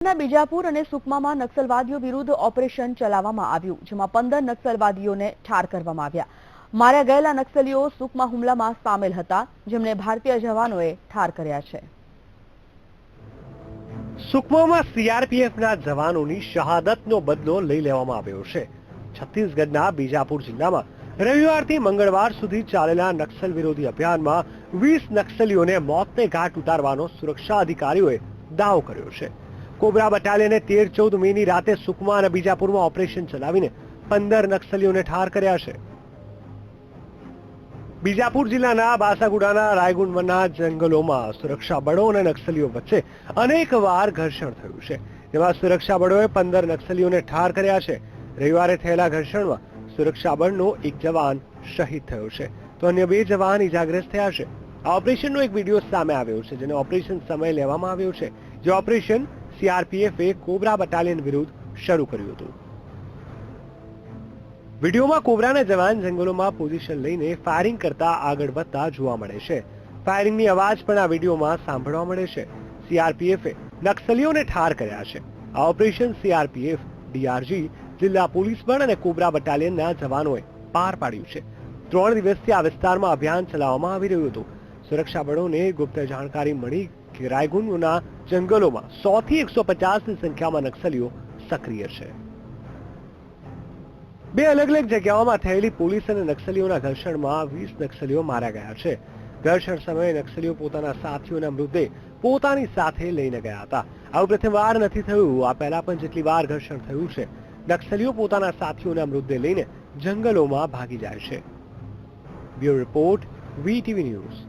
બીજાપુર અને સુકમામાં નક્સલવાદીઓ વિરુદ્ધ ઓપરેશન ચલાવવામાં આવ્યું, જેમાં 15 નક્સલવાદીઓને ઠાર કરવામાં આવ્યા. માર્યા ગયેલા નક્સલીઓ સુકમા હુમલામાં સામેલ હતા, જેમને ભારતીય જવાનોએ ઠાર કર્યા છે. સુકમામાં સીઆરપીએફના જવાનોની શહાદતનો બદલો લઈ લેવામાં આવ્યો છે. છત્તીસગઢના બીજાપુર જિલ્લામાં રવિવારથી મંગળવાર સુધી ચાલેલા નક્સલ વિરોધી અભિયાનમાં 20 નક્સલીઓને મોતને ઘાટ ઉતારવાનો સુરક્ષા અધિકારીઓએ દાવો કર્યો છે. કોબરા બટાલિયને 13-14 મેની રાતે સુકમા અને બીજાપુરમાં ઓપરેશન ચલાવીને 15 નક્સલીઓને ઠાર કર્યા છે. બીજાપુર જિલ્લાના બાસાગુડાના રાયગુંડના જંગલોમાં સુરક્ષા બળો અને નક્સલીઓ વચ્ચે અનેકવાર ઘર્ષણ થયું છે, જેમાં સુરક્ષા બળોએ 15 નક્સલીઓને ઠાર કર્યા છે. રવિવારે થયેલા ઘર્ષણમાં સુરક્ષા બળનો એક જવાન શહીદ થયો છે, તો અન્ય 2 જવાન ઇજાગ્રસ્ત થયા છે. આ ઓપરેશનનો એક વિડીયો સામે આવ્યો છે, જેને ઓપરેશન સમયે લેવામાં આવ્યો છે. જે ઓપરેશન સીઆરપીએફે કોબરા બટાલિયન વિરુદ્ધ શરૂ કર્યું હતું. વિડીયોમાં કોબરાના જવાન જંગલોમાં પોઝિશન લઈને ફાયરિંગ કરતા આગળ વધતા જોવા મળે છે. ફાયરિંગની અવાજ પણ આ વિડીયોમાં સાંભળવા મળે છે. સીઆરપીએફે નક્સલીઓને ઠાર કર્યા છે. આ ઓપરેશન સીઆરપીએફ, ડીઆરજી, જિલ્લા પોલીસ બળ અને કોબરા બટાલિયનના જવાનોએ પાર પાડ્યું છે. 3 દિવસથી આ વિસ્તારમાં અભિયાન ચલાવવામાં આવી રહ્યું હતું. સુરક્ષા બળોને ગુપ્ત જાણકારી મળી કે રાયગુંડના જંગલોમાં 100 થી 150ની સંખ્યામાં નક્સલીઓ સક્રિય છે. 2 અલગ-અલગ જગ્યાઓમાં થયેલી પોલીસ અને નક્સલીઓના ઘર્ષણમાં 20 નક્સલીઓ માર્યા ગયા છે. ઘર્ષણ સમયે નક્સલીઓ પોતાના સાથીઓના મૃતદેહ પોતાની સાથે લઈને ગયા હતા. આવું પ્રથમવાર નથી થયું. આ પહેલા પણ જેટલી વાર ઘર્ષણ થયું છે, નક્સલીઓ પોતાના સાથીઓના મૃતદેહ લઈને જંગલોમાં ભાગી જાય છે. Bureau report, VTV news.